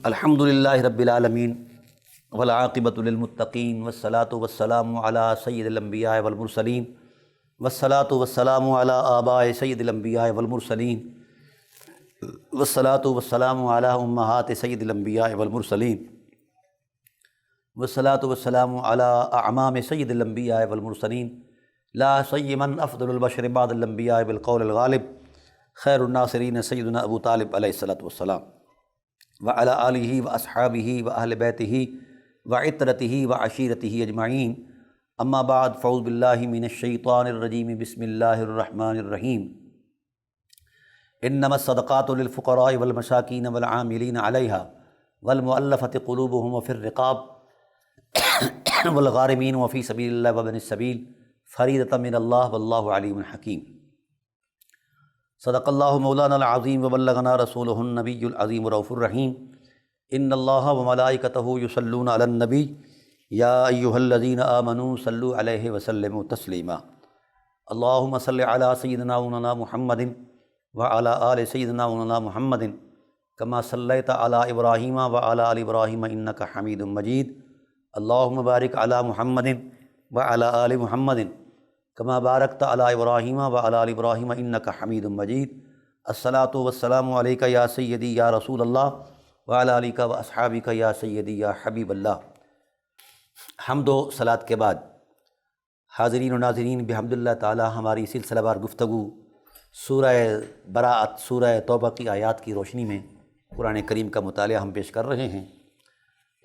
الحمدللہ رب العالمین والعاقبۃ للمتقین والصلاۃ والسلام علی سید الانبیاء والمرسلین والصلاۃ والسلام علی آباء سید الانبیاء والمرسلین والصلاۃ والسلام علی امہات سید الانبیاء والمرسلین والصلاۃ والسلام علی اعمام سید الانبیاء والمرسلین لا سیما افضل البشر بعد الانبیاء بالقول الغالب خیر الناصرین سیدنا ابو طالب علیہ الصلاۃ والسلام وعلی آلہ واصحابہ واہل بیتہ وعطرتہ وعشیرتہ اجمعین اما بعد فاعوذ باللہ من الشیطان الرجیم بسم اللہ الرحمن الرحیم انما الصدقات للفقراء والمساکین والعاملین علیہا والمؤلفۃ قلوبہم وفی الرقاب والغارمین وفی سبیل اللہ وابن السبیل فریضۃ من اللہ واللہ علیم حکیم۔ صدق اللہ مولانا العظیم وبلغنا رسولہ النبی العظیم رؤوف الرحیم۔ ان اللہ وملائکتہ یصلون علی النبی یا ایہا الذین آمنوا صلوا علیہ وسلموا تسلیما۔ اللہم صل علی سیدنا مولانا محمد وعلی آل سیدنا مولانا محمد کما صلیت علی ابراہیم وعلی آل ابراہیم انک حمید مجید۔ اللہم بارک علی محمد وعلی آل محمد کما بارکت علی ابراہیم وعلی آل ابراہیم انک حمید مجید۔ الصلاۃ والسلام علیک یا سیدی یا رسول اللہ وعلی آلک واصحابک یا سیدی یا حبیب اللہ۔ حمد و صلاۃ کے بعد حاضرین و ناظرین بحمد اللہ تعالی ہماری سلسلہ وار گفتگو سورہ براءت سورہ توبہ کی آیات کی روشنی میں قرآن کریم کا مطالعہ ہم پیش کر رہے ہیں۔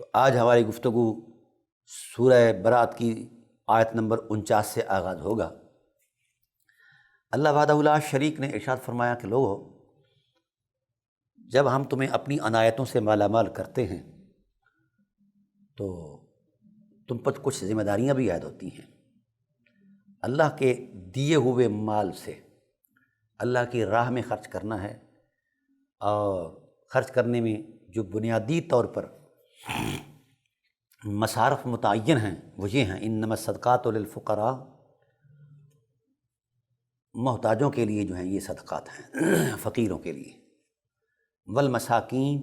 تو آج ہماری گفتگو سورہ براءت کی آیت نمبر 49 سے آغاز ہوگا۔ اللہ وحدہ لا شریک نے ارشاد فرمایا کہ لوگو، جب ہم تمہیں اپنی عنایتوں سے مالا مال کرتے ہیں تو تم پر کچھ ذمہ داریاں بھی عائد ہوتی ہیں۔ اللہ کے دیے ہوئے مال سے اللہ کی راہ میں خرچ کرنا ہے، اور خرچ کرنے میں جو بنیادی طور پر مصارف متعین ہیں وہ یہ ہیں: انما الصدقات للفقراء، محتاجوں کے لیے جو ہیں یہ صدقات ہیں، فقیروں کے لیے، والمساکین،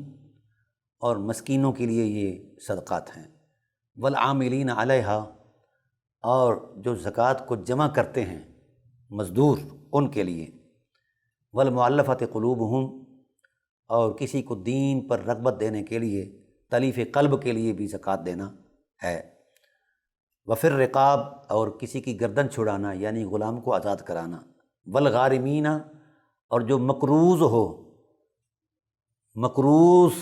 اور مسکینوں کے لیے یہ صدقات ہیں، والعاملین علیہا، اور جو زکوٰۃ کو جمع کرتے ہیں مزدور ان کے لیے، والمؤلفۃ قلوبہم، اور کسی کو دین پر رغبت دینے کے لیے، تلیف قلب کے لیے بھی زکوٰۃ دینا ہے، وفی الرقاب، اور کسی کی گردن چھڑانا یعنی غلام کو آزاد کرانا، والغارمین، اور جو مقروض ہو، مقروض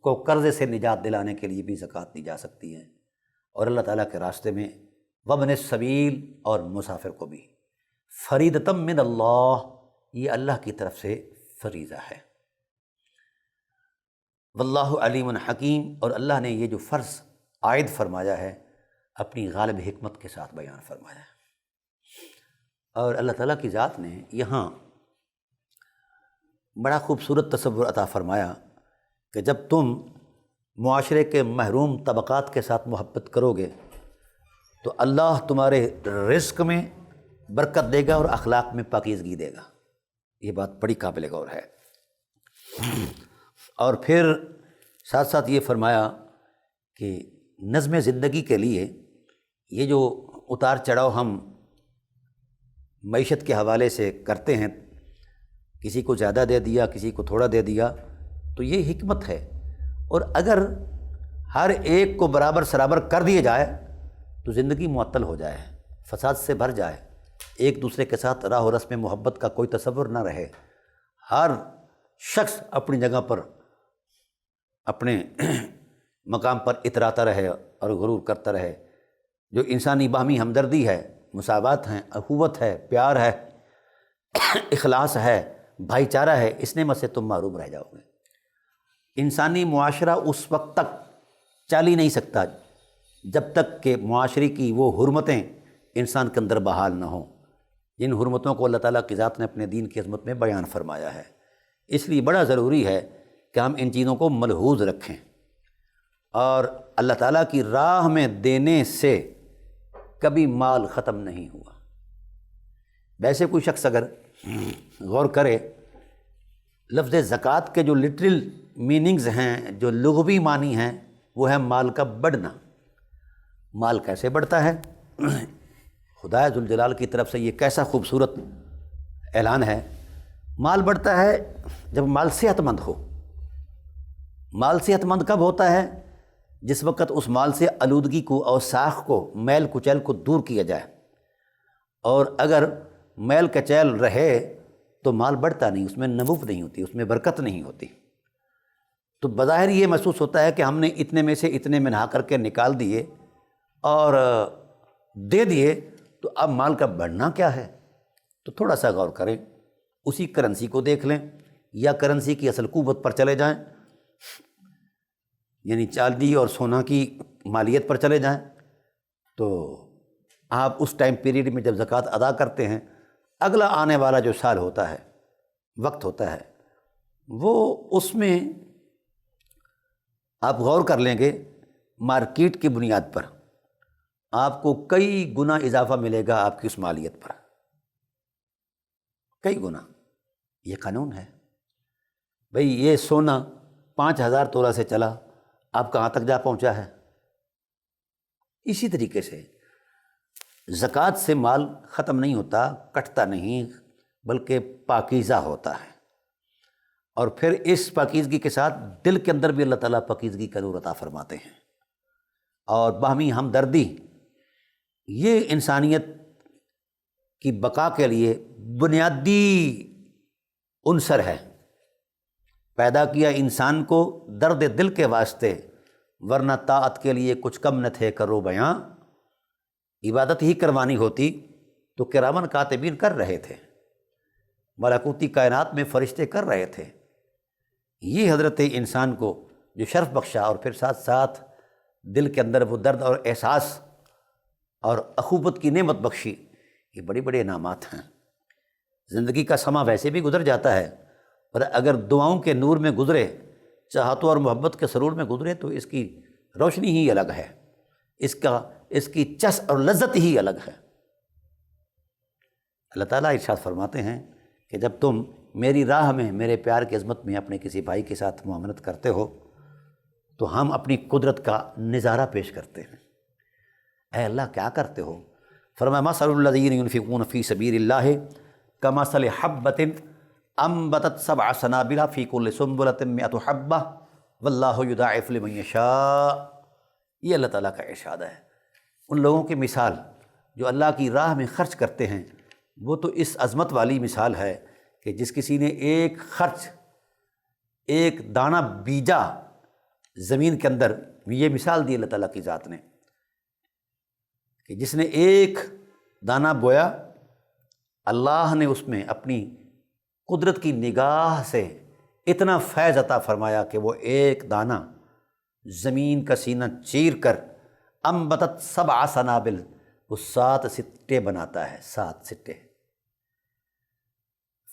کو قرضے سے نجات دلانے کے لیے بھی زکوٰۃ دی جا سکتی ہے، اور اللہ تعالیٰ کے راستے میں، وابن السبیل، اور مسافر کو بھی۔ فریضۃ من اللہ، یہ اللہ کی طرف سے فریضہ ہے۔ واللہ علیم حکیم، اور اللہ نے یہ جو فرض عائد فرمایا ہے اپنی غالب حکمت کے ساتھ بیان فرمایا ہے۔ اور اللہ تعالیٰ کی ذات نے یہاں بڑا خوبصورت تصور عطا فرمایا کہ جب تم معاشرے کے محروم طبقات کے ساتھ محبت کرو گے تو اللہ تمہارے رزق میں برکت دے گا اور اخلاق میں پاکیزگی دے گا۔ یہ بات بڑی قابل غور ہے۔ اور پھر ساتھ ساتھ یہ فرمایا کہ نظم زندگی کے لیے یہ جو اتار چڑھاؤ ہم معیشت کے حوالے سے کرتے ہیں، کسی کو زیادہ دے دیا، کسی کو تھوڑا دے دیا، تو یہ حکمت ہے۔ اور اگر ہر ایک کو برابر سرابر کر دیے جائے تو زندگی معطل ہو جائے، فساد سے بھر جائے، ایک دوسرے کے ساتھ راہ و رسم محبت کا کوئی تصور نہ رہے، ہر شخص اپنی جگہ پر اپنے مقام پر اتراتا رہے اور غرور کرتا رہے۔ جو انسانی باہمی ہمدردی ہے، مساوات ہیں، اخوت ہے، پیار ہے، اخلاص ہے، بھائی چارہ ہے، اس نعمت سے تم محروم رہ جاؤ گے۔ انسانی معاشرہ اس وقت تک چل ہی نہیں سکتا جب تک کہ معاشرے کی وہ حرمتیں انسان کے اندر بحال نہ ہوں، جن حرمتوں کو اللہ تعالیٰ کی ذات نے اپنے دین کی عظمت میں بیان فرمایا ہے۔ اس لیے بڑا ضروری ہے کہ ہم ان چیزوں کو ملحوظ رکھیں، اور اللہ تعالیٰ کی راہ میں دینے سے کبھی مال ختم نہیں ہوا۔ ویسے کوئی شخص اگر غور کرے، لفظ زکوٰۃ کے جو لٹرل میننگز ہیں، جو لغوی معنی ہیں، وہ ہے مال کا بڑھنا۔ مال کیسے بڑھتا ہے؟ خدا ذوالجلال کی طرف سے یہ کیسا خوبصورت اعلان ہے۔ مال بڑھتا ہے جب مال صحت مند ہو۔ مال صحت مند کب ہوتا ہے؟ جس وقت اس مال سے آلودگی کو، اوساخ کو، میل کچیل کو دور کیا جائے۔ اور اگر میل کچیل رہے تو مال بڑھتا نہیں، اس میں نمو نہیں ہوتی، اس میں برکت نہیں ہوتی۔ تو بظاہر یہ محسوس ہوتا ہے کہ ہم نے اتنے میں سے اتنے منہا کر کے نکال دیے اور دے دیے، تو اب مال کا بڑھنا کیا ہے؟ تو تھوڑا سا غور کریں، اسی کرنسی کو دیکھ لیں یا کرنسی کی اصل قوت پر چلے جائیں، یعنی چاندی اور سونا کی مالیت پر چلے جائیں، تو آپ اس ٹائم پیریڈ میں جب زکوٰۃ ادا کرتے ہیں، اگلا آنے والا جو سال ہوتا ہے، وقت ہوتا ہے، وہ اس میں آپ غور کر لیں گے مارکیٹ کی بنیاد پر آپ کو کئی گنا اضافہ ملے گا آپ کی اس مالیت پر، کئی گنا۔ یہ قانون ہے بھئی۔ یہ سونا 5,000 تولہ سے چلا، اب کہاں تک جا پہنچا ہے؟ اسی طریقے سے زکوٰۃ سے مال ختم نہیں ہوتا، کٹتا نہیں، بلکہ پاکیزہ ہوتا ہے۔ اور پھر اس پاکیزگی کے ساتھ دل کے اندر بھی اللہ تعالیٰ پاکیزگی کا نور عطا فرماتے ہیں۔ اور باہمی ہمدردی، یہ انسانیت کی بقا کے لیے بنیادی عنصر ہے۔ پیدا کیا انسان کو درد دل کے واسطے، ورنہ طاعت کے لیے کچھ کم نہ تھے کرو بیاں۔ عبادت ہی کروانی ہوتی تو کرامن کاتبین کر رہے تھے، ملکوتی کائنات میں فرشتے کر رہے تھے۔ یہ حضرت انسان کو جو شرف بخشا، اور پھر ساتھ ساتھ دل کے اندر وہ درد اور احساس اور اخوت کی نعمت بخشی، یہ بڑے بڑے انعامات ہیں۔ زندگی کا سماں ویسے بھی گزر جاتا ہے، اور اگر دعاؤں کے نور میں گزرے، چاہتوں اور محبت کے سرور میں گزرے، تو اس کی روشنی ہی الگ ہے، اس کی چس اور لذت ہی الگ ہے۔ اللہ تعالیٰ ارشاد فرماتے ہیں کہ جب تم میری راہ میں، میرے پیار کی عظمت میں اپنے کسی بھائی کے ساتھ معاملت کرتے ہو، تو ہم اپنی قدرت کا نظارہ پیش کرتے ہیں۔ اے اللہ کیا کرتے ہو؟ فرمایا مثل الذین ينفقون فی سبیل اللہ کمثل حبۃ انبتت 7 سنابل فی کل سنبلۃ 100 حبۃ واللہ یضاعف لمن یشاء۔ یہ اللہ تعالیٰ کا ارشاد ہے۔ ان لوگوں کی مثال جو اللہ کی راہ میں خرچ کرتے ہیں، وہ تو اس عظمت والی مثال ہے کہ جس کسی نے ایک دانہ بیجا زمین کے اندر، یہ مثال دی اللہ تعالیٰ کی ذات نے، کہ جس نے ایک دانہ بویا، اللہ نے اس میں اپنی قدرت کی نگاہ سے اتنا فیض عطا فرمایا کہ وہ ایک دانہ زمین کا سینہ چیر کر انبتت 7 سنابل، وہ 7 سٹے بناتا ہے، 7 سٹے،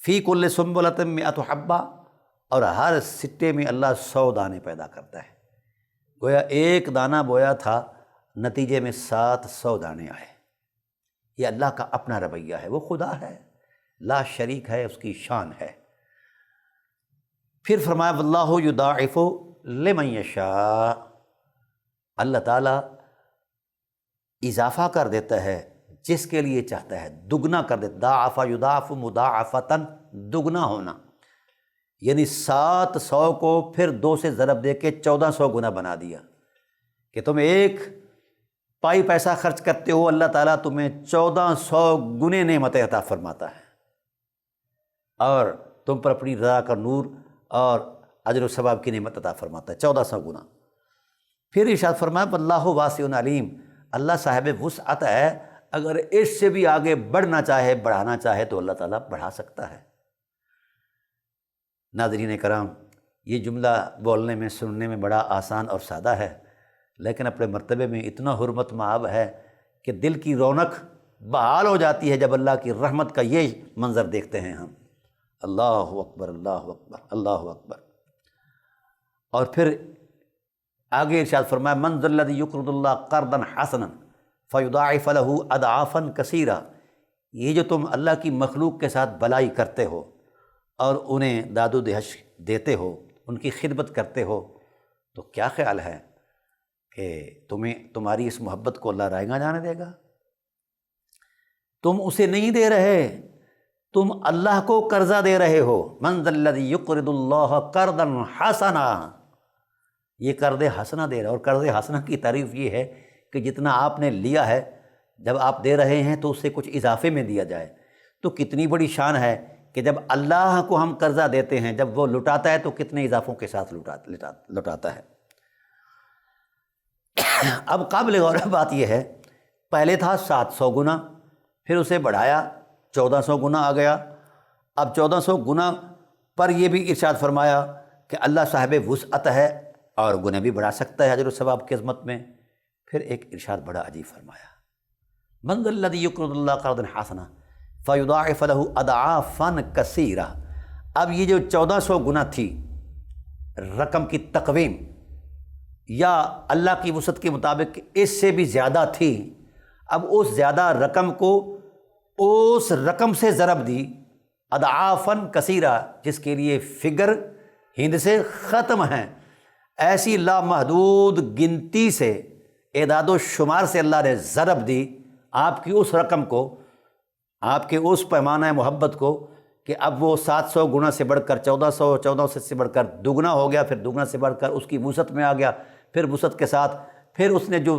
فی کل سنبلۃ 100 حبۃ، اور ہر سٹے میں اللہ 100 دانے پیدا کرتا ہے۔ گویا ایک دانہ بویا تھا، نتیجے میں 700 دانے آئے۔ یہ اللہ کا اپنا رویہ ہے، وہ خدا ہے، لا شریک ہے، اس کی شان ہے۔ پھر فرمایا واللہ یضاعف لمن یشاء، اللہ تعالیٰ اضافہ کر دیتا ہے جس کے لیے چاہتا ہے، دگنا کر دیتا۔ ضاعف یضاعف مضاعفتاً، دگنا ہونا، یعنی 700 کو پھر 2 سے ضرب دے کے 1400 گنا بنا دیا، کہ تم ایک پائی پیسہ خرچ کرتے ہو، اللہ تعالیٰ تمہیں 1400 گنے نعمتیں عطا فرماتا ہے، اور تم پر اپنی رضا کا نور اور اجر و ثواب کی نعمت عطا فرماتا ہے 1400 گنا۔ پھر ارشاد فرمایا واللہ واسع علیم، اللہ صاحب وسعت ہے، اگر اس سے بھی آگے بڑھنا چاہے، بڑھانا چاہے تو اللہ تعالیٰ بڑھا سکتا ہے۔ ناظرین کرام، یہ جملہ بولنے میں، سننے میں بڑا آسان اور سادہ ہے، لیکن اپنے مرتبے میں اتنا حرمت مآب ہے کہ دل کی رونق بحال ہو جاتی ہے جب اللہ کی رحمت کا یہ منظر دیکھتے ہیں ہم۔ اللہ اکبر، اللہ اکبر، اللہ اکبر۔ اور پھر آگے ارشاد فرمایا من ذا الذی یقرض اللہ قرضا حسنا فیضاعف له اضعافا کثیرا، یہ جو تم اللہ کی مخلوق کے ساتھ بلائی کرتے ہو اور انہیں داد و دہش دیتے ہو، ان کی خدمت کرتے ہو، تو کیا خیال ہے کہ تمہاری اس محبت کو اللہ رائیگاں جانے دے گا؟ تم اسے نہیں دے رہے، تم اللہ کو قرضہ دے رہے ہو۔ من ذا الذی یقرض اللہ قرضا حسنا، یہ قرض حسنا دے رہا ہے۔ اور قرض حسنا کی تعریف یہ ہے کہ جتنا آپ نے لیا ہے جب آپ دے رہے ہیں تو اس سے کچھ اضافے میں دیا جائے۔ تو کتنی بڑی شان ہے کہ جب اللہ کو ہم قرضہ دیتے ہیں، جب وہ لٹاتا ہے تو کتنے اضافوں کے ساتھ لٹاتا ہے۔ اب قابل غور بات یہ ہے، پہلے تھا 700 گنا، پھر اسے بڑھایا 1400 گنا آ گیا۔ اب 1400 گنا پر یہ بھی ارشاد فرمایا کہ اللہ صاحب وسعت ہے اور گناہ بھی بڑھا سکتا ہے اجر و ثواب کی عظمت میں۔ پھر ایک ارشاد بڑا عجیب فرمایا، من ذا الذی یقرض اللہ قرضا حسنا فیضاعف له اضعافا کثیرہ۔ اب یہ جو 1400 گنا تھی رقم کی تقویم، یا اللہ کی وسعت کے مطابق اس سے بھی زیادہ تھی، اب اس زیادہ رقم کو اس رقم سے ضرب دی اضعافا کثیرہ، جس کے لیے فگر ہند سے ختم ہیں، ایسی لامحدود گنتی سے، اعداد و شمار سے اللہ نے ضرب دی آپ کی اس رقم کو، آپ کے اس پیمانہ محبت کو، کہ اب وہ 700 گنا سے بڑھ کر 1400 سے بڑھ کر دگنا ہو گیا، پھر دگنا سے بڑھ کر اس کی وسعت میں آ گیا، پھر وسعت کے ساتھ پھر اس نے جو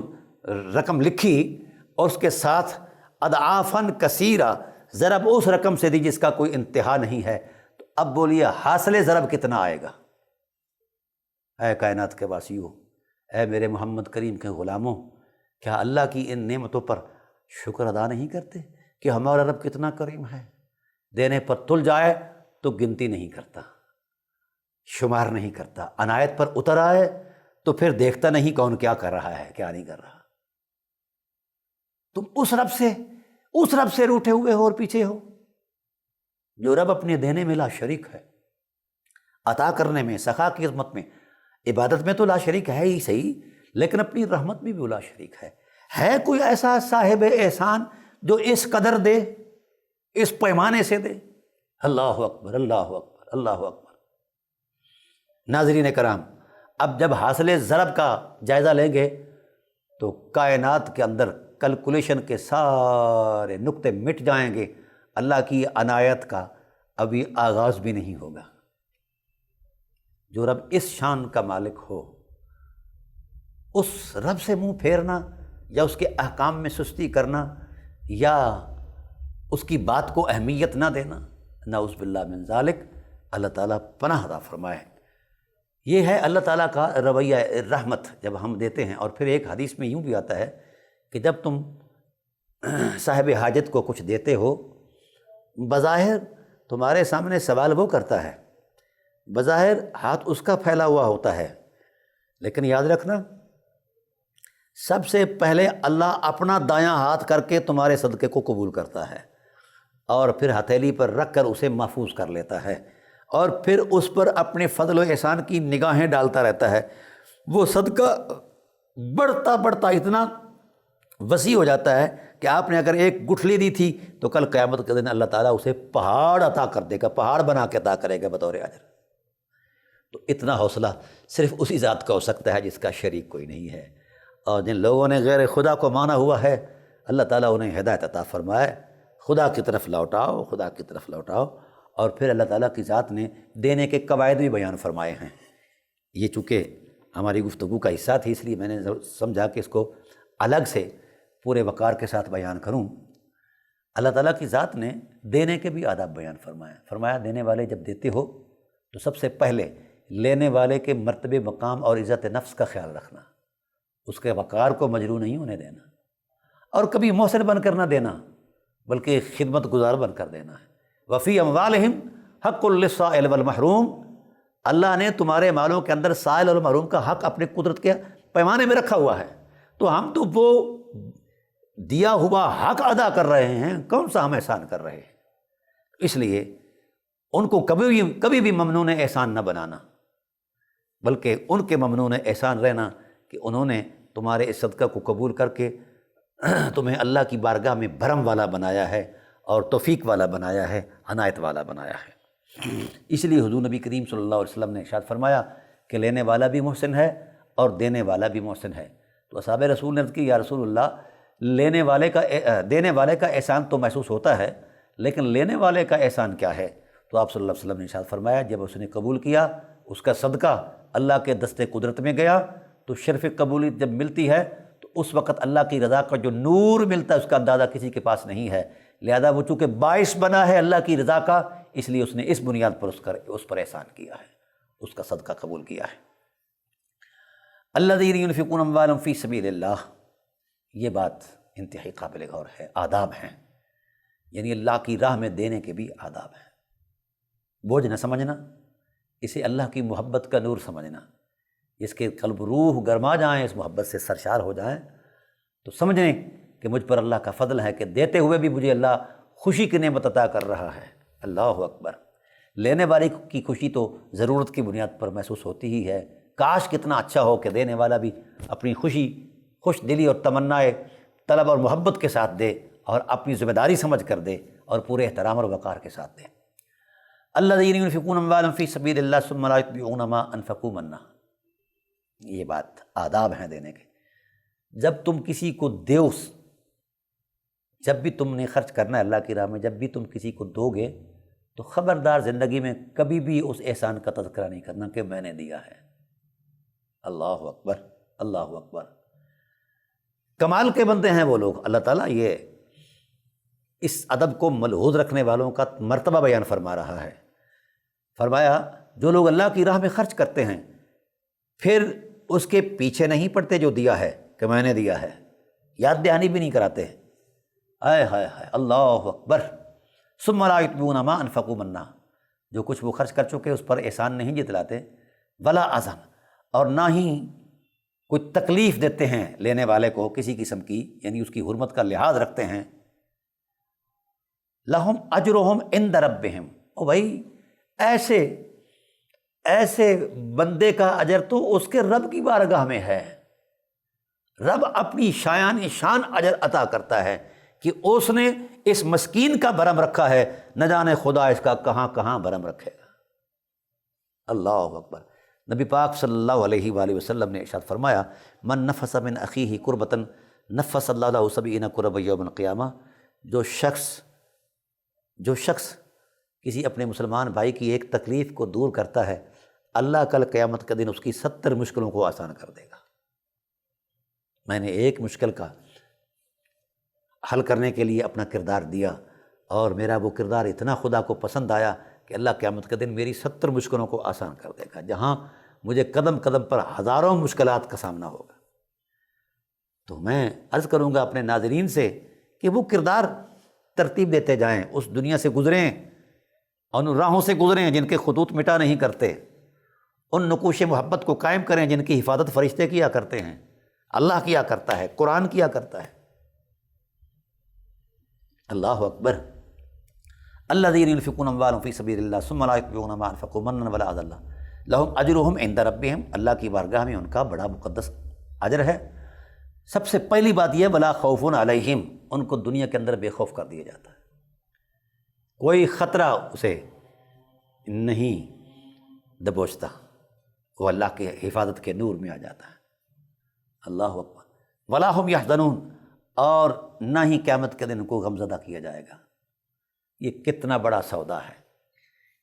رقم لکھی اور اس کے ساتھ اضعافاً کثیرہ، ضرب اس رقم سے دی جس کا کوئی انتہا نہیں ہے۔ تو اب بولیے حاصل ضرب کتنا آئے گا؟ اے کائنات کے واسیوں، اے میرے محمد کریم کے غلاموں، کیا اللہ کی ان نعمتوں پر شکر ادا نہیں کرتے کہ ہمارا رب کتنا کریم ہے؟ دینے پر تل جائے تو گنتی نہیں کرتا، شمار نہیں کرتا، عنایت پر اتر آئے تو پھر دیکھتا نہیں کون کیا کر رہا ہے کیا نہیں کر رہا۔ تم اس رب سے روٹھے ہوئے ہو اور پیچھے ہو، جو رب اپنے دینے میں لا شریک ہے، عطا کرنے میں، سخا کی عظمت میں، عبادت میں تو لا شریک ہے ہی صحیح، لیکن اپنی رحمت میں بھی لا شریک ہے۔ ہے کوئی ایسا صاحب احسان جو اس قدر دے، اس پیمانے سے دے؟ اللہ اکبر، اللہ اکبر، اللہ اکبر۔ ناظرین کرام، اب جب حاصل ضرب کا جائزہ لیں گے تو کائنات کے اندر کیلکولیشن کے سارے نقطے مٹ جائیں گے، اللہ کی عنایت کا ابھی آغاز بھی نہیں ہوگا۔ جو رب اس شان کا مالک ہو، اس رب سے منہ پھیرنا یا اس کے احکام میں سستی کرنا یا اس کی بات کو اہمیت نہ دینا، نعوذ باللہ من ذالک، اللہ تعالیٰ پناہ عطا فرمائے۔ یہ ہے اللہ تعالیٰ کا رویہ رحمت جب ہم دیتے ہیں۔ اور پھر ایک حدیث میں یوں بھی آتا ہے کہ جب تم صاحب حاجت کو کچھ دیتے ہو، بظاہر تمہارے سامنے سوال وہ کرتا ہے، بظاہر ہاتھ اس کا پھیلا ہوا ہوتا ہے، لیکن یاد رکھنا سب سے پہلے اللہ اپنا دایاں ہاتھ کر کے تمہارے صدقے کو قبول کرتا ہے، اور پھر ہتھیلی پر رکھ کر اسے محفوظ کر لیتا ہے، اور پھر اس پر اپنے فضل و احسان کی نگاہیں ڈالتا رہتا ہے۔ وہ صدقہ بڑھتا بڑھتا اتنا وسیع ہو جاتا ہے کہ آپ نے اگر ایک گٹھلی دی تھی تو کل قیامت کے دن اللہ تعالیٰ اسے پہاڑ عطا کر دے گا، پہاڑ بنا کے عطا کرے گا بطور اجر۔ تو اتنا حوصلہ صرف اسی ذات کا ہو سکتا ہے جس کا شریک کوئی نہیں ہے۔ اور جن لوگوں نے غیر خدا کو مانا ہوا ہے، اللہ تعالیٰ انہیں ہدایت عطا فرمائے، خدا کی طرف لوٹاؤ، خدا کی طرف لوٹاؤ۔ اور پھر اللہ تعالیٰ کی ذات نے دینے کے قواعد بھی بیان فرمائے ہیں۔ یہ چونکہ ہماری گفتگو کا حصہ تھی، اس لیے میں نے سمجھا کہ اس کو الگ سے پورے وقار کے ساتھ بیان کروں۔ اللہ تعالیٰ کی ذات نے دینے کے بھی آداب بیان فرمایا دینے والے جب دیتے ہو تو سب سے پہلے لینے والے کے مرتبے، مقام اور عزت نفس کا خیال رکھنا، اس کے وقار کو مجروح نہیں ہونے دینا، اور کبھی محسن بن کر نہ دینا بلکہ خدمت گزار بن کر دینا ہے۔ وفی اموالہم حق للسائل والمحروم، اللہ نے تمہارے مالوں کے اندر سائل اور محروم کا حق اپنے قدرت کے پیمانے میں رکھا ہوا ہے، تو ہم تو وہ دیا ہوا حق ادا کر رہے ہیں، کون سا ہم احسان کر رہے ہیں؟ اس لیے ان کو کبھی بھی ممنون احسان نہ بنانا، بلکہ ان کے ممنون احسان رہنا کہ انہوں نے تمہارے اس صدقہ کو قبول کر کے تمہیں اللہ کی بارگاہ میں بھرم والا بنایا ہے اور توفیق والا بنایا ہے، عنایت والا بنایا ہے۔ اس لیے حضور نبی کریم صلی اللہ علیہ وسلم نے ارشاد فرمایا کہ لینے والا بھی محسن ہے اور دینے والا بھی محسن ہے۔ تو اصحاب رسول نے عرض کی، یا رسول اللہ، دینے والے کا احسان تو محسوس ہوتا ہے، لیکن لینے والے کا احسان کیا ہے؟ تو آپ صلی اللہ علیہ وسلم نے ارشاد فرمایا، جب اس نے قبول کیا، اس کا صدقہ اللہ کے دست قدرت میں گیا، تو شرف قبولیت جب ملتی ہے تو اس وقت اللہ کی رضا کا جو نور ملتا ہے اس کا اندازہ کسی کے پاس نہیں ہے۔ لہذا وہ چونکہ باعث بنا ہے اللہ کی رضا کا، اس لیے اس نے اس بنیاد پر اس پر احسان کیا ہے، اس کا صدقہ قبول کیا ہے۔ الذین ينفقون اموالهم فی سبیل اللہ، یہ بات انتہائی قابل غور ہے، آداب ہیں، یعنی اللہ کی راہ میں دینے کے بھی آداب ہیں۔ بوجھ نہ سمجھنا، اسے اللہ کی محبت کا نور سمجھنا، اس کے قلب روح گرما جائیں، اس محبت سے سرشار ہو جائیں، تو سمجھیں کہ مجھ پر اللہ کا فضل ہے کہ دیتے ہوئے بھی مجھے اللہ خوشی کی نعمت عطا کر رہا ہے۔ اللہ اکبر۔ لینے والے کی خوشی تو ضرورت کی بنیاد پر محسوس ہوتی ہی ہے۔ کاش کتنا اچھا ہو کہ دینے والا بھی اپنی خوشی خوش دلی اور تمنائے طلب اور محبت کے ساتھ دے، اور اپنی ذمہ داری سمجھ کر دے، اور پورے احترام اور وقار کے ساتھ دے۔ الذین ينفقون اموالهم فی سبیل اللہ ثم لا یتبعون ما انفقوا منا، یہ بات آداب ہیں دینے کے۔ جب تم کسی کو دیو، جب بھی تم نے خرچ کرنا ہے اللہ کی راہ میں، جب بھی تم کسی کو دو گے تو خبردار زندگی میں کبھی بھی اس احسان کا تذکرہ نہیں کرنا کہ میں نے دیا ہے۔ اللہ اکبر، اللہ اکبر۔ کمال کے بندے ہیں وہ لوگ، اللہ تعالیٰ یہ اس ادب کو ملحوظ رکھنے والوں کا مرتبہ بیان فرما رہا ہے۔ فرمایا جو لوگ اللہ کی راہ میں خرچ کرتے ہیں پھر اس کے پیچھے نہیں پڑتے جو دیا ہے کہ میں نے دیا ہے، یاد دہانی بھی نہیں کراتے، ہائے ہائے ہائے، اللہ اکبر۔ ثم لا یتبعون ما انفقوا منا، جو کچھ وہ خرچ کر چکے اس پر احسان نہیں جتلاتے، ولا اذن، اور نہ ہی کوئی تکلیف دیتے ہیں لینے والے کو کسی قسم کی، یعنی اس کی حرمت کا لحاظ رکھتے ہیں۔ لہم اجرہم عند ربہم، او بھائی ایسے بندے کا اجر تو اس کے رب کی بارگاہ میں ہے۔ رب اپنی شان اجر عطا کرتا ہے کہ اس نے اس مسکین کا بھرم رکھا ہے، نہ جانے خدا اس کا کہاں کہاں بھرم رکھے گا۔ اللہ اکبر۔ نبی پاک صلی اللہ علیہ وآلہ وسلم نے ارشاد فرمایا، من نفس من اخیہ کربۃ نفس اللہ لہ سبعین کربۃ یوم القیامہ، جو شخص کسی اپنے مسلمان بھائی کی ایک تکلیف کو دور کرتا ہے، اللہ کل قیامت کے دن اس کی 70 مشکلوں کو آسان کر دے گا۔ میں نے ایک مشکل کا حل کرنے کے لیے اپنا کردار دیا، اور میرا وہ کردار اتنا خدا کو پسند آیا کہ اللہ قیامت کے دن میری 70 مشکلوں کو آسان کر دے گا، جہاں مجھے قدم قدم پر ہزاروں مشکلات کا سامنا ہوگا۔ تو میں عرض کروں گا اپنے ناظرین سے کہ وہ کردار ترتیب دیتے جائیں، اس دنیا سے گزریں، ان راہوں سے گزریں جن کے خطوط مٹا نہیں کرتے، ان نقوش محبت کو قائم کریں جن کی حفاظت فرشتے کیا کرتے ہیں، اللہ کیا کرتا ہے، قرآن کیا کرتا ہے۔ اللہ اکبر۔ الذین ينفقون اموالهم فی سبیل اللہ ثم لا یتبعون ما انفقوا منا ولا اذى لهم اجرهم عند ربهم، اللہ کی بارگاہ میں ان کا بڑا مقدس اجر ہے۔ سب سے پہلی بات یہ، ولا خوف علیہم، ان کو دنیا کے اندر بے خوف کر دیا جاتا ہے، کوئی خطرہ اسے نہیں دبوچتا، وہ اللہ کے حفاظت کے نور میں آ جاتا ہے۔ اللہ اکبر۔ ولا هم یحزنون، اور نہ ہی قیامت کے دن کو غمزدہ کیا جائے گا۔ یہ کتنا بڑا سودا ہے،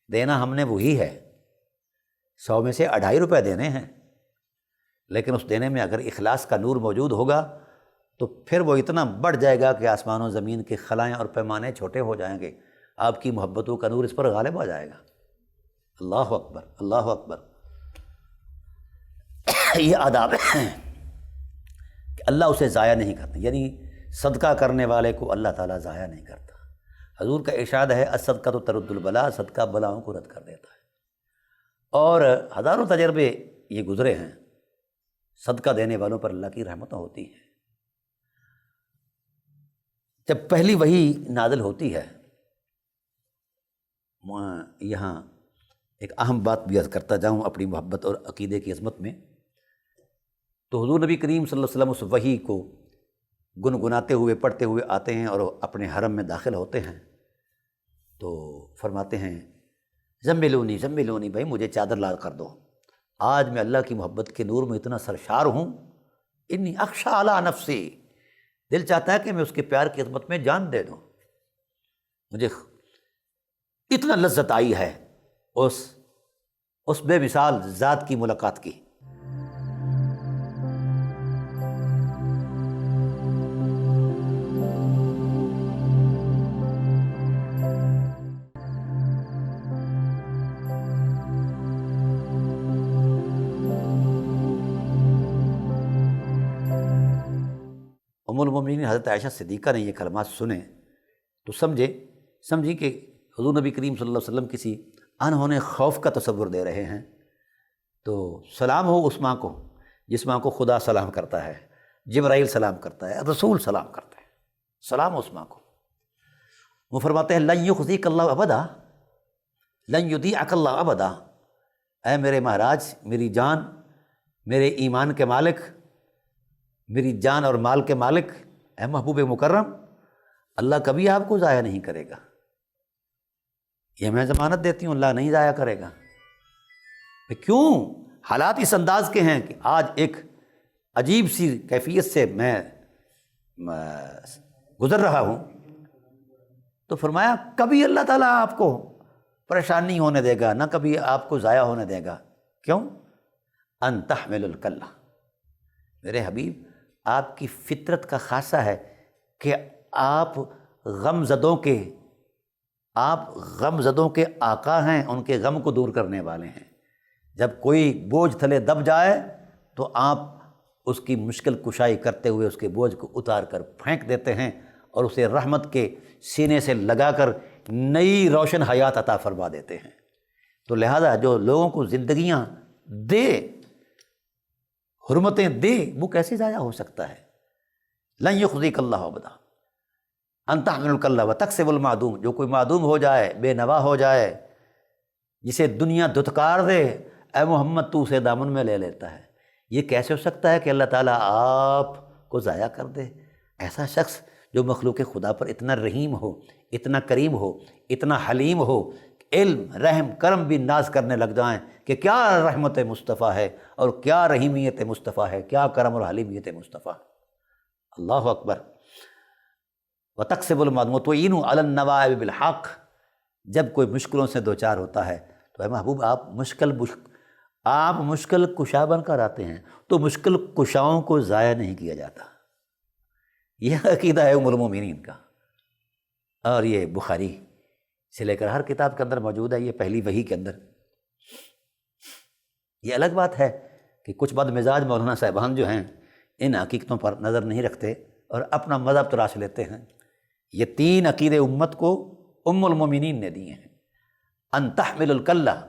دینا ہم نے وہی ہے، 100 میں سے 2.5 روپے دینے ہیں، لیکن اس دینے میں اگر اخلاص کا نور موجود ہوگا تو پھر وہ اتنا بڑھ جائے گا کہ آسمان و زمین کے خلائیں اور پیمانے چھوٹے ہو جائیں گے، آپ کی محبتوں کا نور اس پر غالب آ جائے گا۔ اللہ اکبر، اللہ اکبر۔ یہ آداب ہیں کہ اللہ اسے ضائع نہیں کرتا، یعنی صدقہ کرنے والے کو اللہ تعالیٰ ضائع نہیں کرتا۔ حضور کا ارشاد ہے، الصدقۃ ترد البلاء، صدقہ بلاؤں کو رد کر دیتا ہے۔ اور ہزاروں تجربے یہ گزرے ہیں، صدقہ دینے والوں پر اللہ کی رحمتیں ہوتی ہیں۔ جب پہلی وحی نازل ہوتی ہے، یہاں ایک اہم بات بھی عرض کرتا جاؤں اپنی محبت اور عقیدے کی عظمت میں، تو حضور نبی کریم صلی اللہ علیہ وسلم اس وحی کو گنگناتے ہوئے پڑھتے ہوئے آتے ہیں اور اپنے حرم میں داخل ہوتے ہیں، تو فرماتے ہیں زملونی زملونی، بھائی مجھے چادر لا کر دو، آج میں اللہ کی محبت کے نور میں اتنا سرشار ہوں، انی اخشی علی نفسی، دل چاہتا ہے کہ میں اس کے پیار کی عظمت میں جان دے دوں، مجھے اتنا لذت آئی ہے اس بے مثال ذات کی ملاقات کی۔ ام المومنین حضرت عائشہ صدیقہ نے یہ کلمات سنے تو سمجھی کہ حضور نبی کریم صلی اللہ علیہ وسلم کسی انہونے خوف کا تصور دے رہے ہیں، تو سلام ہو اس ماں کو جس ماں کو خدا سلام کرتا ہے، جبرائیل سلام کرتا ہے، رسول سلام کرتا ہے، سلام ہو اس ماں کو۔ وہ فرماتے ہیں لن یخزیک اللہ ابدا، لن یضیعک اللہ ابدا، اے میرے مہاراج، میری جان، میرے ایمان کے مالک، میری جان اور مال کے مالک، اے محبوب مکرم، اللہ کبھی آپ کو ضائع نہیں کرے گا، یہ میں ضمانت دیتی ہوں، اللہ نہیں ضائع کرے گا۔ کیوں؟ حالات اس انداز کے ہیں کہ آج ایک عجیب سی کیفیت سے میں گزر رہا ہوں، تو فرمایا کبھی اللہ تعالیٰ آپ کو پریشان نہیں ہونے دے گا، نہ کبھی آپ کو ضائع ہونے دے گا۔ کیوں؟ ان تحمل الکلہ، میرے حبیب آپ کی فطرت کا خاصہ ہے کہ آپ غم زدوں کے آقا ہیں، ان کے غم کو دور کرنے والے ہیں۔ جب کوئی بوجھ تھلے دب جائے تو آپ اس کی مشکل کشائی کرتے ہوئے اس کے بوجھ کو اتار کر پھینک دیتے ہیں اور اسے رحمت کے سینے سے لگا کر نئی روشن حیات عطا فرما دیتے ہیں۔ تو لہذا جو لوگوں کو زندگیاں دے، حرمتیں دے، وہ کیسے ضائع ہو سکتا ہے؟ لن یخزیک اللہ ابدا ان تحمل الکلہ وتکسب المعدوم، جو کوئی معدوم ہو جائے، بے نوا ہو جائے، جسے دنیا دھتکار دے، اے محمد تو اسے دامن میں لے لیتا ہے۔ یہ کیسے ہو سکتا ہے کہ اللہ تعالیٰ آپ کو ضائع کر دے؟ ایسا شخص جو مخلوق خدا پر اتنا رحیم ہو، اتنا کریم ہو، اتنا حلیم ہو، علم، رحم، کرم بھی ناز کرنے لگ جائیں کہ کیا رحمت مصطفیٰ ہے اور کیا رحیمیت مصطفیٰ ہے، کیا کرم اور حلیمیت مصطفیٰ۔ اللہ اکبر۔ وتکسب المعدوم وتعین علی النوائب بالحق، جب کوئی مشکلوں سے دوچار ہوتا ہے تو اے محبوب آپ مشکل کشا بن کر آتے ہیں، تو مشکل کشاؤں کو ضائع نہیں کیا جاتا۔ یہ عقیدہ ہے ام المومنین کا، اور یہ بخاری سے لے کر ہر کتاب کے اندر موجود ہے، یہ پہلی وحی کے اندر۔ یہ الگ بات ہے کہ کچھ بد مزاج مولانا صاحبان جو ہیں ان حقیقتوں پر نظر نہیں رکھتے اور اپنا مذہب تراش لیتے ہیں۔ یہ تین عقیدے امت کو ام المومنین نے دیے ہیں، ان تحمل الکلہ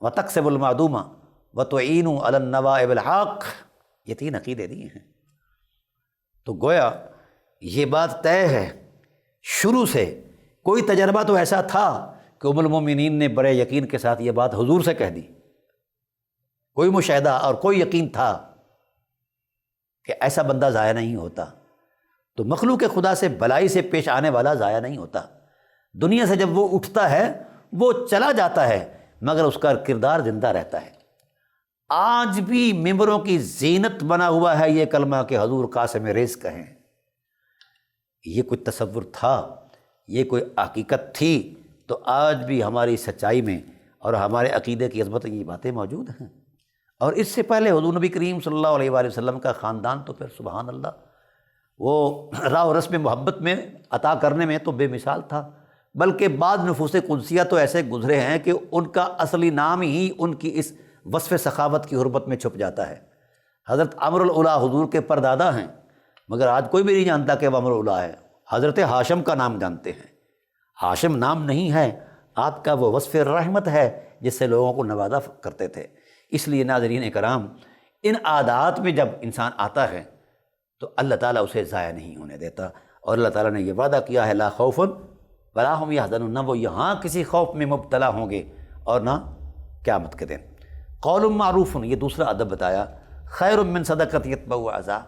وتکسب المعدوم وتعین علی النوائب الحق، یہ تین عقیدے دیے ہیں۔ تو گویا یہ بات طے ہے شروع سے، کوئی تجربہ تو ایسا تھا کہ ام المومنین نے بڑے یقین کے ساتھ یہ بات حضور سے کہہ دی، کوئی مشاہدہ اور کوئی یقین تھا کہ ایسا بندہ ضائع نہیں ہوتا۔ تو مخلوق خدا سے بلائی سے پیش آنے والا ضائع نہیں ہوتا، دنیا سے جب وہ اٹھتا ہے وہ چلا جاتا ہے مگر اس کا کردار زندہ رہتا ہے۔ آج بھی ممبروں کی زینت بنا ہوا ہے یہ کلمہ کہ حضور قاسم رزق ہیں۔ یہ کوئی تصور تھا، یہ کوئی حقیقت تھی، تو آج بھی ہماری سچائی میں اور ہمارے عقیدے کی عظمت یہ باتیں موجود ہیں۔ اور اس سے پہلے حضور نبی کریم صلی اللہ علیہ وآلہ وسلم کا خاندان تو پھر سبحان اللہ، وہ راہ و رسم محبت میں عطا کرنے میں تو بے مثال تھا، بلکہ بعض نفوس قدسیہ تو ایسے گزرے ہیں کہ ان کا اصلی نام ہی ان کی اس وصف سخاوت کی حرمت میں چھپ جاتا ہے۔ حضرت عمرو العلا حضور کے پردادا ہیں، مگر آج کوئی بھی نہیں جانتا کہ وہ عمرو العلا ہے، حضرت ہاشم کا نام جانتے ہیں۔ ہاشم نام نہیں ہے، آپ کا وہ وصف رحمت ہے جس سے لوگوں کو نوازا کرتے تھے۔ اس لیے ناظرین کرام، ان عادات میں جب انسان آتا ہے تو اللہ تعالیٰ اسے ضائع نہیں ہونے دیتا، اور اللہ تعالیٰ نے یہ وعدہ کیا ہے لا خوف ولا هم يحزنون، نہ وہ یہاں کسی خوف میں مبتلا ہوں گے اور نہ قیامت کے دن۔ قول معروف، یہ دوسرا ادب بتایا، خیر من صدقۃ یتبعها اذى،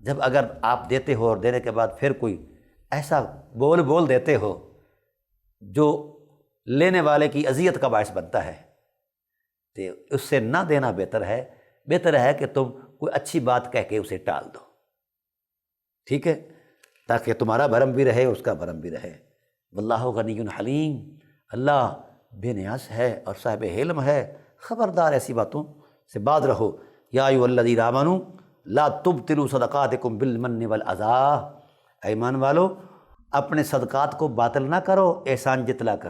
جب اگر آپ دیتے ہو اور دینے کے بعد پھر کوئی ایسا بول دیتے ہو جو لینے والے کی اذیت کا باعث بنتا ہے، تو اس سے نہ دینا بہتر ہے کہ تم کوئی اچھی بات کہہ کے اسے ٹال دو، ٹھیک ہے، تاکہ تمہارا بھرم بھی رہے، اس کا بھرم بھی رہے۔ واللہ غنی حلیم، اللہ بے نیاز ہے اور صاحب حلم ہے، خبردار ایسی باتوں سے باز رہو۔ یا ایھا الذین آمنوا لا تبطلوا صدقاتکم بالمن والاذی، ایمان والو اپنے صدقات کو باطل نہ کرو احسان جتلا کر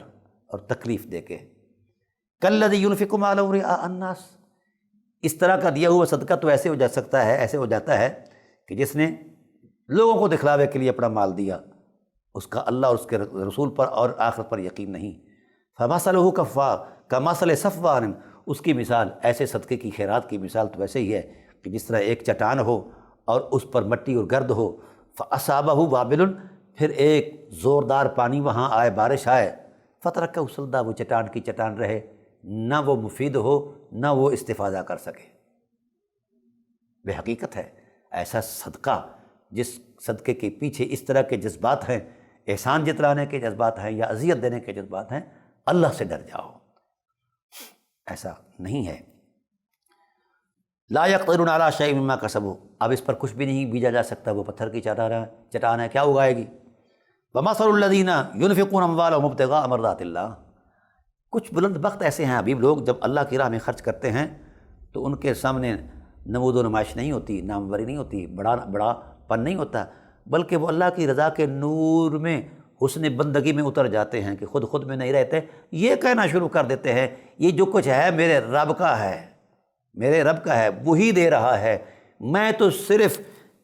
اور تکلیف دے کے۔ کالذی ینفق مالہ رئاء الناس، اس طرح کا دیا ہوا صدقہ تو ایسے ہو جاتا ہے کہ جس نے لوگوں کو دکھلاوے کے لیے اپنا مال دیا، اس کا اللہ اور اس کے رسول پر اور آخرت پر یقین نہیں۔ فمثلہ کمثل صفوان، اس کی مثال ایسے صدقے کی خیرات کی مثال تو ویسے ہی ہے کہ جس طرح ایک چٹان ہو اور اس پر مٹی اور گرد ہو، فاصابہ وابل، پھر ایک زوردار پانی وہاں آئے، بارش آئے، فترکہ صلدا، وہ چٹان کی چٹان رہے، نہ وہ مفید ہو نہ وہ استفادہ کر سکے۔ بے حقیقت ہے ایسا صدقہ، جس صدقے کے پیچھے اس طرح کے جذبات ہیں، احسان جتلانے کے جذبات ہیں یا اذیت دینے کے جذبات ہیں، اللہ سے ڈر جاؤ، ایسا نہیں ہے۔ لا یقدرون علی شیء مما کسبوا، اب اس پر کچھ بھی نہیں بیجا جا سکتا، وہ پتھر کی چٹان ہے، کیا اگائے گی؟ ومثل الذین ینفقون اموالهم ابتغاء مرضات اللہ، کچھ بلند بخت ایسے ہیں حبیب لوگ، جب اللہ کی راہ میں خرچ کرتے ہیں تو ان کے سامنے نمود و نمائش نہیں ہوتی، ناموری نہیں ہوتی، بڑا پن نہیں ہوتا، بلکہ وہ اللہ کی رضا کے نور میں حسن بندگی میں اتر جاتے ہیں کہ خود میں نہیں رہتے، یہ کہنا شروع کر دیتے ہیں یہ جو کچھ ہے میرے رب کا ہے، وہی دے رہا ہے، میں تو صرف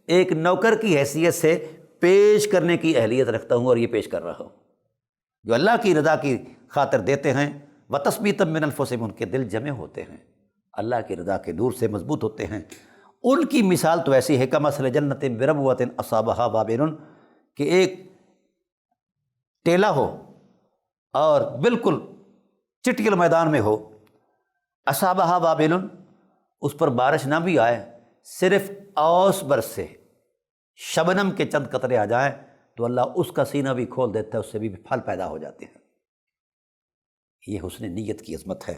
ایک نوکر کی حیثیت سے پیش کرنے کی اہلیت رکھتا ہوں اور یہ پیش کر رہا ہوں۔ جو اللہ کی رضا کی خاطر دیتے ہیں، وَتَثْبِيتًا مِّنْ أَنفُسِهِمْ، ان کے دل جمع ہوتے ہیں، اللہ کی رضا کے نور سے مضبوط ہوتے ہیں، ان کی مثال تو ایسی ہے کمثل جنت بربوۃ اصابها وابل، کہ ایک ٹیلا ہو اور بالکل چٹکل میدان میں ہو، اصابها وابل، اس پر بارش نہ بھی آئے، صرف اوس برسے، شبنم کے چند قطرے آ جائیں تو اللہ اس کا سینہ بھی کھول دیتا ہے، اس سے بھی پھل پیدا ہو جاتے ہیں۔ یہ حسن نیت کی عظمت ہے۔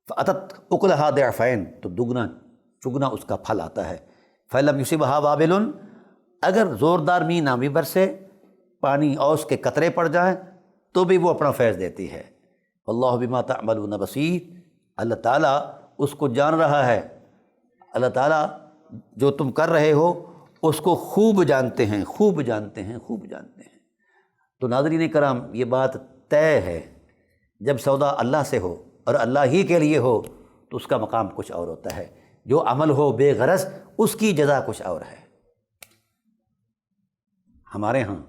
فَأَتَتْ أُكُلَهَا ضِعْفَيْنِ، تو دگنا چگنا اس کا پھل آتا ہے۔ فَإِن يُصِبْهَا وَابِلٌ، اگر زوردار می نہ بھی برسے، پانی اوس کے قطرے پڑ جائیں تو بھی وہ اپنا فیض دیتی ہے۔ وَاللَّهُ بِمَا تَعْمَلُونَ بَصِيرٌ، اللہ تعالیٰ اس کو جان رہا ہے، اللہ تعالیٰ جو تم کر رہے ہو اس کو خوب جانتے ہیں۔ تو ناظرین کرام، یہ بات طے ہے، جب سودا اللہ سے ہو اور اللہ ہی کے لیے ہو تو اس کا مقام کچھ اور ہوتا ہے، جو عمل ہو بے غرض اس کی جزا کچھ اور ہے۔ ہمارے ہاں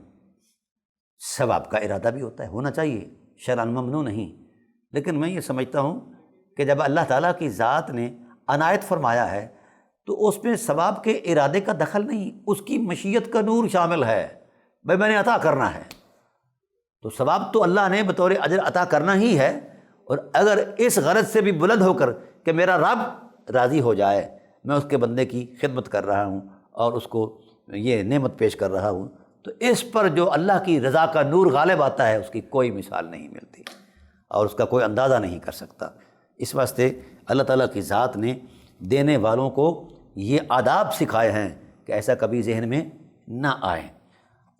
ثواب کا ارادہ بھی ہوتا ہے، ہونا چاہیے، شرعاً ممنوع نہیں، لیکن میں یہ سمجھتا ہوں کہ جب اللہ تعالیٰ کی ذات نے عنایت فرمایا ہے تو اس میں ثواب کے ارادے کا دخل نہیں، اس کی مشیت کا نور شامل ہے، میں نے عطا کرنا ہے، تو ثواب تو اللہ نے بطور اجر عطا کرنا ہی ہے، اور اگر اس غرض سے بھی بلند ہو کر کہ میرا رب راضی ہو جائے، میں اس کے بندے کی خدمت کر رہا ہوں اور اس کو یہ نعمت پیش کر رہا ہوں، تو اس پر جو اللہ کی رضا کا نور غالب آتا ہے اس کی کوئی مثال نہیں ملتی اور اس کا کوئی اندازہ نہیں کر سکتا۔ اس واسطے اللہ تعالیٰ کی ذات نے دینے والوں کو یہ آداب سکھائے ہیں کہ ایسا کبھی ذہن میں نہ آئے،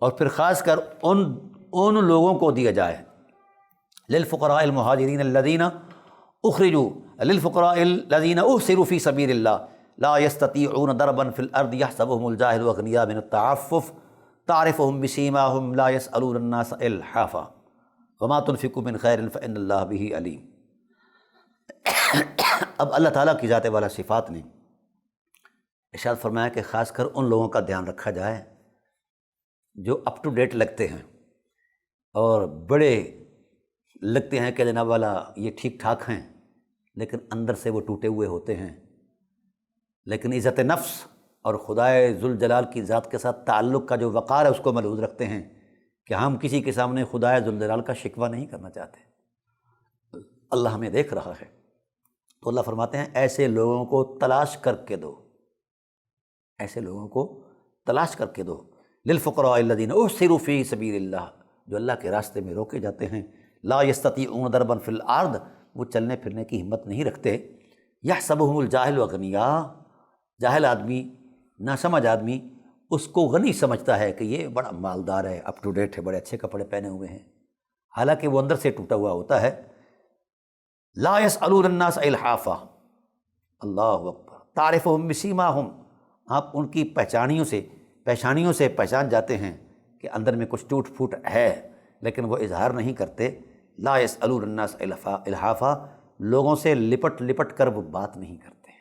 اور پھر خاص کر ان لوگوں کو دیا جائے، للفقراء المہاجرین الذین اخرجوا، للفقراء الذین احصروا فی سبیل اللہ لا یستطیعون ضربا فی الارض یحسبهم الجاہل اغنیاء من التعفف تعرفهم بسیماہم لا یسألون الناس الحافا وما تنفقوا من خیر فإن اللہ بہ علیم۔ اب اللہ تعالیٰ کی ذات والا صفات نے ارشاد فرمایا کہ خاص کر ان لوگوں کا دھیان رکھا جائے جو اپ ٹو ڈیٹ لگتے ہیں اور بڑے لگتے ہیں کہ جناب والا یہ ٹھیک ٹھاک ہیں، لیکن اندر سے وہ ٹوٹے ہوئے ہوتے ہیں، لیکن عزت نفس اور خدائے ذوالجلال کی ذات کے ساتھ تعلق کا جو وقار ہے اس کو ملحوظ رکھتے ہیں کہ ہم کسی کے سامنے خدائے ذوالجلال کا شکوہ نہیں کرنا چاہتے، اللہ ہمیں دیکھ رہا ہے۔ تو اللہ فرماتے ہیں ایسے لوگوں کو تلاش کر کے دو، للفقراء الذین احصروا فی سبیل اللہ، جو اللہ کے راستے میں روکے جاتے ہیں، لا یستطیعون ضربا فی الارض، وہ چلنے پھرنے کی ہمت نہیں رکھتے۔ یحسبہم الجاہل اغنیاء، جاہل آدمی، ناسمجھ آدمی اس کو غنی سمجھتا ہے کہ یہ بڑا مالدار ہے، اپ ٹو ڈیٹ ہے، بڑے اچھے کپڑے پہنے ہوئے ہیں، حالانکہ وہ اندر سے ٹوٹا ہوا ہوتا ہے۔ لا یسألون الناس الحافا، اللہ اکبر، تعرفہم بسیماہم، آپ ان کی پیشانیوں سے پہچان جاتے ہیں کہ اندر میں کچھ ٹوٹ پھوٹ ہے، لیکن وہ اظہار نہیں کرتے۔ لا یسألون الناس الحافا، لوگوں سے لپٹ لپٹ کر وہ بات نہیں کرتے۔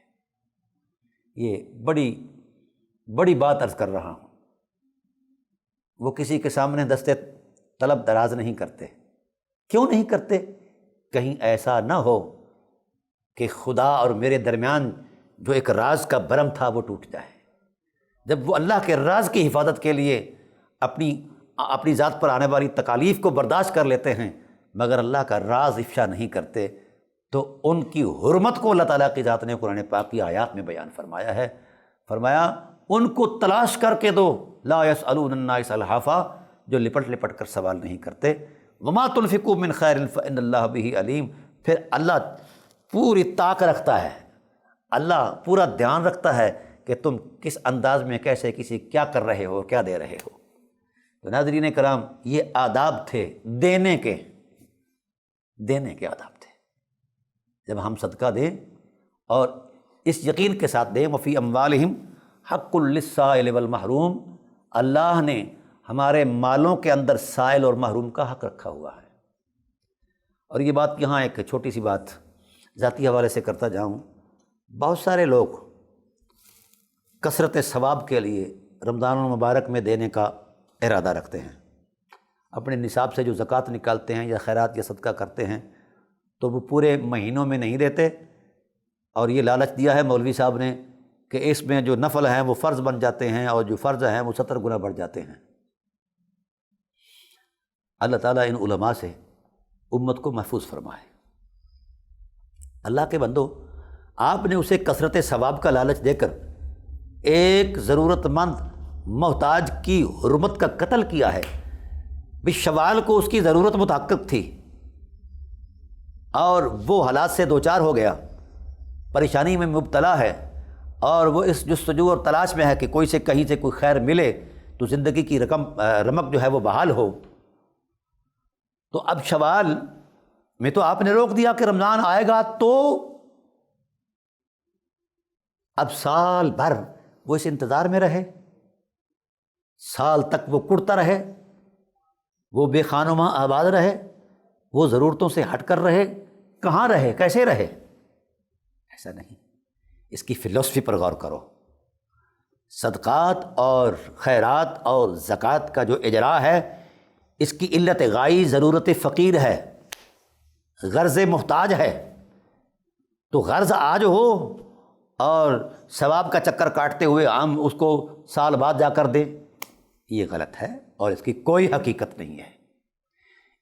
یہ بڑی بات عرض کر رہا ہوں، وہ کسی کے سامنے دستے طلب دراز نہیں کرتے۔ کیوں نہیں کرتے؟ کہیں ایسا نہ ہو کہ خدا اور میرے درمیان جو ایک راز کا برم تھا وہ ٹوٹ جائے۔ جب وہ اللہ کے راز کی حفاظت کے لیے اپنی ذات پر آنے والی تکالیف کو برداشت کر لیتے ہیں مگر اللہ کا راز افشا نہیں کرتے، تو ان کی حرمت کو اللہ تعالیٰ کی ذات نے قرآن پاک کی آیات میں بیان فرمایا ہے۔ فرمایا ان کو تلاش کر کے دو، لا یسألون الناس الحافا، جو لپٹ لپٹ کر سوال نہیں کرتے۔ وما تنفقوا من خیر فإن اللہ بہ علیم، پھر اللہ پوری طاق رکھتا ہے، اللہ پورا دھیان رکھتا ہے کہ تم کس انداز میں کیسے کسی کیا کر رہے ہو، کیا دے رہے ہو۔ تو ناظرین کرام، یہ آداب تھے دینے کے آداب تھے۔ جب ہم صدقہ دیں اور اس یقین کے ساتھ دیں، وفی اموالہم حق للسائل والمحروم، اللہ نے ہمارے مالوں کے اندر سائل اور محروم کا حق رکھا ہوا ہے۔ اور یہ بات یہاں ایک چھوٹی سی بات ذاتی حوالے سے کرتا جاؤں، بہت سارے لوگ کثرت ثواب کے لیے رمضان المبارک میں دینے کا ارادہ رکھتے ہیں، اپنے نصاب سے جو زکوٰۃ نکالتے ہیں یا خیرات یا صدقہ کرتے ہیں تو وہ پورے مہینوں میں نہیں دیتے، اور یہ لالچ دیا ہے مولوی صاحب نے کہ اس میں جو نفل ہیں وہ فرض بن جاتے ہیں اور جو فرض ہیں وہ 70 گنا بڑھ جاتے ہیں۔ اللہ تعالیٰ ان علماء سے امت کو محفوظ فرمائے۔ اللہ کے بندو، آپ نے اسے کثرت ثواب کا لالچ دے کر ایک ضرورت مند محتاج کی حرمت کا قتل کیا ہے۔ شوال کو اس کی ضرورت متحقق تھی اور وہ حالات سے دوچار ہو گیا، پریشانی میں مبتلا ہے، اور وہ اس جستجو اور تلاش میں ہے کہ کوئی سے کہیں سے کوئی خیر ملے تو زندگی کی رمق جو ہے وہ بحال ہو۔ تو اب شوال میں تو آپ نے روک دیا کہ رمضان آئے گا، تو اب سال بھر وہ اس انتظار میں رہے، سال تک وہ کڑتا رہے، وہ بے خانماں آباد رہے، وہ ضرورتوں سے ہٹ کر رہے، کہاں رہے، کیسے رہے؟ ایسا نہیں، اس کی فلسفی پر غور کرو۔ صدقات اور خیرات اور زکوٰۃ کا جو اجراء ہے، اس کی علت غائی ضرورت فقیر ہے، غرض محتاج ہے۔ تو غرض آج ہو اور ثواب کا چکر کاٹتے ہوئے ہم اس کو سال بعد جا کر دیں، یہ غلط ہے اور اس کی کوئی حقیقت نہیں ہے۔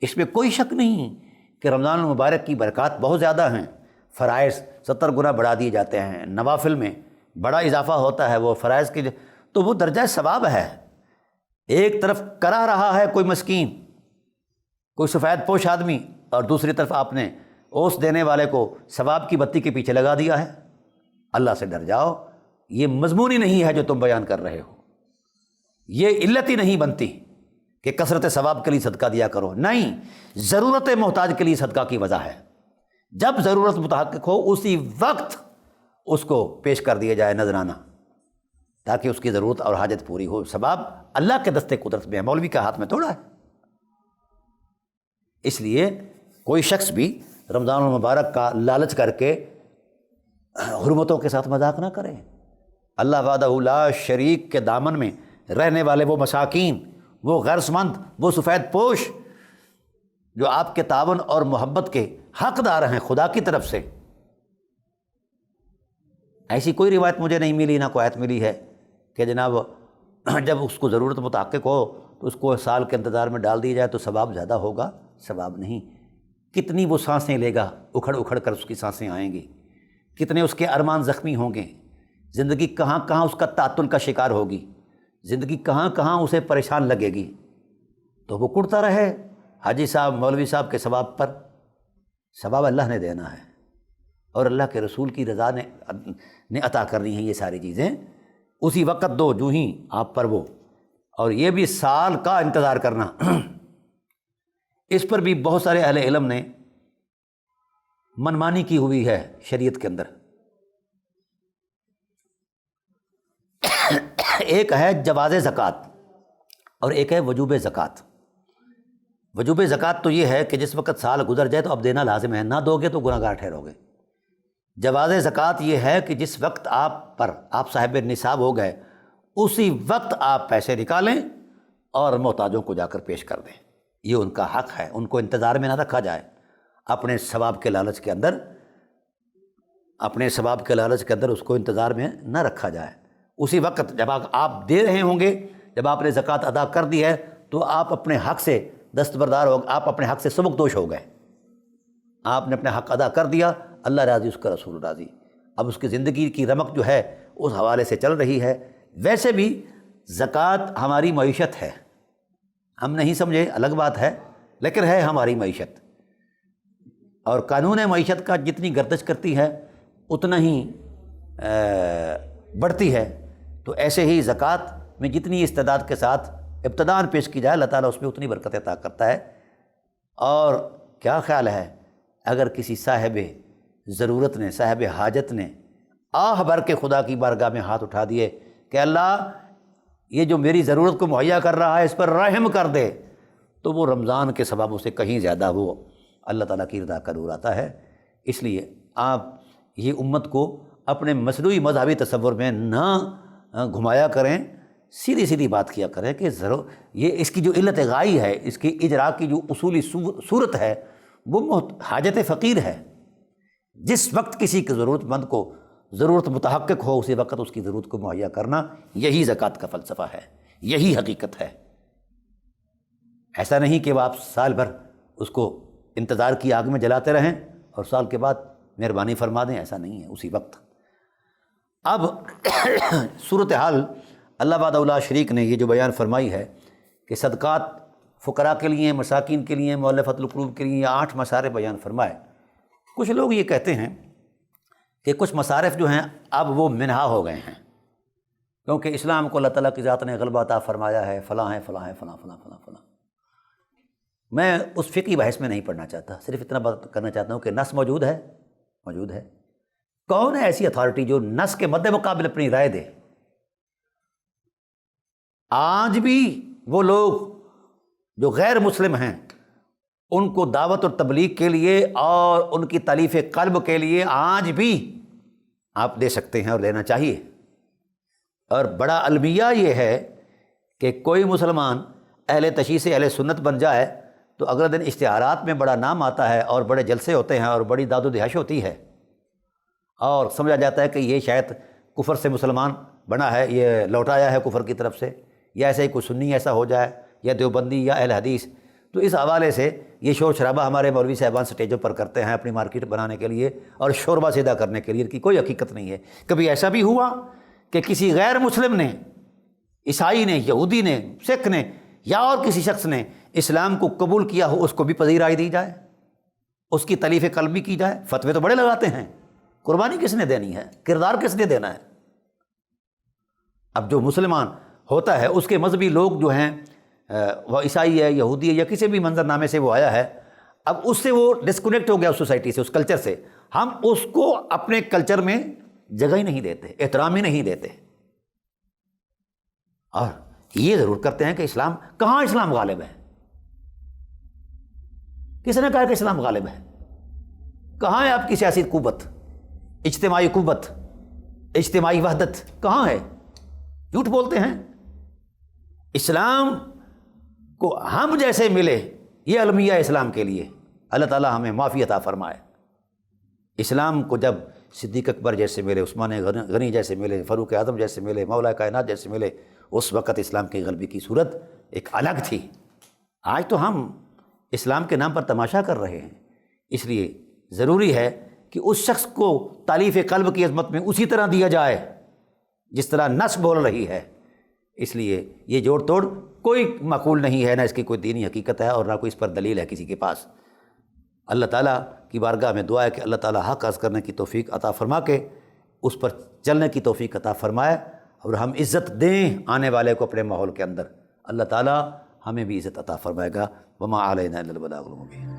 اس میں کوئی شک نہیں کہ رمضان المبارک کی برکات بہت زیادہ ہیں، فرائض 70 گنا بڑھا دیے جاتے ہیں، نوافل میں بڑا اضافہ ہوتا ہے، وہ فرائض کی تو وہ درجہ ثواب ہے۔ ایک طرف کرا رہا ہے کوئی مسکین، کوئی سفید پوش آدمی، اور دوسری طرف آپ نے اوس دینے والے کو ثواب کی بتی کے پیچھے لگا دیا ہے۔ اللہ سے ڈر جاؤ، یہ مضمون ہی نہیں ہے جو تم بیان کر رہے ہو، یہ علت ہی نہیں بنتی کہ کثرت ثواب کے لیے صدقہ دیا کرو، نہیں، ضرورت محتاج کے لیے صدقہ کی وجہ ہے۔ جب ضرورت متحقق ہو اسی وقت اس کو پیش کر دیا جائے نذرانہ، تاکہ اس کی ضرورت اور حاجت پوری ہو۔ ثواب اللہ کے دستے قدرت میں ہے، مولوی کا ہاتھ میں تھوڑا ہے۔ اس لیے کوئی شخص بھی رمضان المبارک کا لالچ کر کے حرمتوں کے ساتھ مذاق نہ کرے۔ اللہ وحدہ لا شریک کے دامن میں رہنے والے وہ مساکین، وہ غرض مند، وہ سفید پوش جو آپ کے تعاون اور محبت کے حقدار ہیں خدا کی طرف سے، ایسی کوئی روایت مجھے نہیں ملی، نہ کوئی آیت ملی ہے کہ جناب جب اس کو ضرورت متحقق ہو تو اس کو سال کے انتظار میں ڈال دیا جائے تو ثواب زیادہ ہوگا۔ ثواب نہیں، کتنی وہ سانسیں لے گا، اکھڑ اکھڑ کر اس کی سانسیں آئیں گی، کتنے اس کے ارمان زخمی ہوں گے، زندگی کہاں کہاں اس کا تعطل کا شکار ہوگی، زندگی کہاں کہاں اسے پریشان لگے گی، تو وہ کڑتا رہے حاجی صاحب مولوی صاحب کے ثواب پر ثواب اللہ نے دینا ہے اور اللہ کے رسول کی رضا نے عطا کرنی ہے یہ ساری چیزیں، اسی وقت دو جو ہی آپ پر وہ، اور یہ بھی سال کا انتظار کرنا۔ اس پر بھی بہت سارے اہل علم نے منمانی کی ہوئی ہے شریعت کے اندر۔ ایک ہے جواز زکوٰۃ اور ایک ہے وجوب زکوٰۃ۔ وجوب زکوٰۃ تو یہ ہے کہ جس وقت سال گزر جائے تو اب دینا لازم ہے، نہ دو گے تو گناہگار ٹھہرو گے۔ جواز زکوٰۃ یہ ہے کہ جس وقت آپ صاحب نصاب ہو گئے اسی وقت آپ پیسے نکالیں اور محتاجوں کو جا کر پیش کر دیں، یہ ان کا حق ہے، ان کو انتظار میں نہ رکھا جائے، اپنے ثواب کے لالچ کے اندر اس کو انتظار میں نہ رکھا جائے۔ اسی وقت جب آپ دے رہے ہوں گے، جب آپ نے زکوٰۃ ادا کر دی ہے تو آپ اپنے حق سے دستبردار ہو، آپ اپنے حق سے سبکدوش ہو گئے، آپ نے اپنا حق ادا کر دیا، اللہ راضی، اس کا رسول راضی، اب اس کی زندگی کی رمق جو ہے اس حوالے سے چل رہی ہے۔ ویسے بھی زکوٰۃ ہماری معیشت ہے، ہم نہیں سمجھے الگ بات ہے، لیکن ہے ہماری معیشت، اور قانون معیشت کا جتنی گردش کرتی ہے اتنا ہی بڑھتی ہے، تو ایسے ہی زکوٰۃ میں جتنی استعداد کے ساتھ ابتداءً پیش کی جائے اللہ تعالیٰ اس میں اتنی برکت عطا کرتا ہے۔ اور کیا خیال ہے اگر کسی صاحب ضرورت نے، صاحب حاجت نے آہ بھر کے خدا کی بارگاہ میں ہاتھ اٹھا دیے کہ اللہ یہ جو میری ضرورت کو مہیا کر رہا ہے اس پر رحم کر دے، تو وہ رمضان کے ثوابوں سے کہیں زیادہ وہ اللہ تعالیٰ کی رضا کا نور آتا ہے۔ اس لیے آپ یہ امت کو اپنے مصنوعی مذہبی تصور میں نہ گھمایا کریں، سیدھی سیدھی بات کیا کریں کہ یہ اس کی جو علت غائی ہے، اس کی اجرا کی جو اصولی صورت ہے وہ حاجت فقیر ہے۔ جس وقت کسی کی ضرورت مند کو ضرورت متحقق ہو اسی وقت اس کی ضرورت کو مہیا کرنا، یہی زکوٰۃ کا فلسفہ ہے، یہی حقیقت ہے۔ ایسا نہیں کہ وہ آپ سال بھر اس کو انتظار کی آگ میں جلاتے رہیں اور سال کے بعد مہربانی فرما دیں، ایسا نہیں ہے، اسی وقت۔ اب صورتحال اللہ وحدہ لا شریک نے یہ جو بیان فرمائی ہے کہ صدقات فقراء کے لیے، مساکین کے لیے، مؤلفۃ القلوب کے لیے، یہ 8 مصارف بیان فرمائے۔ کچھ لوگ یہ کہتے ہیں کہ کچھ مصارف جو ہیں اب وہ منہا ہو گئے ہیں، کیونکہ اسلام کو اللہ تعالیٰ کی ذات نے غلبہ عطا فرمایا ہے، فلاں ہے، فلاں ہے، فلاں فلاں فلاں فلاں۔ میں اس فقہی بحث میں نہیں پڑھنا چاہتا، صرف اتنا بات کرنا چاہتا ہوں کہ نص موجود ہے۔ کون ہے ایسی اتھارٹی جو نص کے مد مقابل اپنی رائے دے؟ آج بھی وہ لوگ جو غیر مسلم ہیں ان کو دعوت اور تبلیغ کے لیے اور ان کی تالیف قلب کے لیے آج بھی آپ دے سکتے ہیں اور لینا چاہیے۔ اور بڑا المیہ یہ ہے کہ کوئی مسلمان اہل تشیع سے اہل سنت بن جائے تو اگلے دن اشتہارات میں بڑا نام آتا ہے اور بڑے جلسے ہوتے ہیں اور بڑی داد و دہش ہوتی ہے، اور سمجھا جاتا ہے کہ یہ شاید کفر سے مسلمان بنا ہے، یہ لوٹایا ہے کفر کی طرف سے، یا ایسے ہی کوئی سنی ایسا ہو جائے یا دیوبندی یا اہل حدیث۔ تو اس حوالے سے یہ شور شرابہ ہمارے مولوی صاحبان سٹیجوں پر کرتے ہیں اپنی مارکیٹ بنانے کے لیے اور شوربہ سیدھا کرنے کے لیے، ان کی کوئی حقیقت نہیں ہے۔ کبھی ایسا بھی ہوا کہ کسی غیر مسلم نے، عیسائی نے، یہودی نے، سکھ نے یا اور کسی شخص نے اسلام کو قبول کیا ہو، اس کو بھی پذیرائی دی جائے، اس کی تلیف قلبی کی جائے؟ فتوے تو بڑے لگاتے ہیں، قربانی کس نے دینی ہے، کردار کس نے دینا ہے؟ اب جو مسلمان ہوتا ہے اس کے مذہبی لوگ جو ہیں، وہ عیسائی ہے، یہودی ہے یا کسی بھی منظر نامے سے وہ آیا ہے، اب اس سے وہ ڈسکنیکٹ ہو گیا اس سوسائٹی سے، اس کلچر سے، ہم اس کو اپنے کلچر میں جگہ ہی نہیں دیتے، احترام ہی نہیں دیتے، اور یہ ضرور کرتے ہیں کہ اسلام کہاں، اسلام غالب ہے؟ کس نے کہا کہ اسلام غالب ہے؟ کہاں ہے آپ کی سیاسی قوت، اجتماعی قوت، اجتماعی وحدت کہاں ہے؟ جھوٹ بولتے ہیں۔ اسلام کو ہم جیسے ملے، یہ المیہ اسلام کے لیے، اللہ تعالیٰ ہمیں معافی عطا فرمائے۔ اسلام کو جب صدیق اکبر جیسے ملے، عثمان غنی جیسے ملے، فاروق اعظم جیسے ملے، مولا کائنات جیسے ملے، اس وقت اسلام کی غلبی کی صورت ایک الگ تھی۔ آج تو ہم اسلام کے نام پر تماشا کر رہے ہیں۔ اس لیے ضروری ہے کہ اس شخص کو تالیف قلب کی عظمت میں اسی طرح دیا جائے جس طرح نص بول رہی ہے اس لیے یہ جوڑ توڑ کوئی معقول نہیں ہے، نہ اس کی کوئی دینی حقیقت ہے اور نہ کوئی اس پر دلیل ہے کسی کے پاس۔ اللہ تعالیٰ کی بارگاہ میں دعا ہے کہ اللہ تعالیٰ حق عرض کرنے کی توفیق عطا فرما کے اس پر چلنے کی توفیق عطا فرمائے، اور ہم عزت دیں آنے والے کو اپنے ماحول کے اندر، اللہ تعالیٰ ہمیں بھی عزت عطا فرمائے گا۔ وما علینا الا البلاغ المبین۔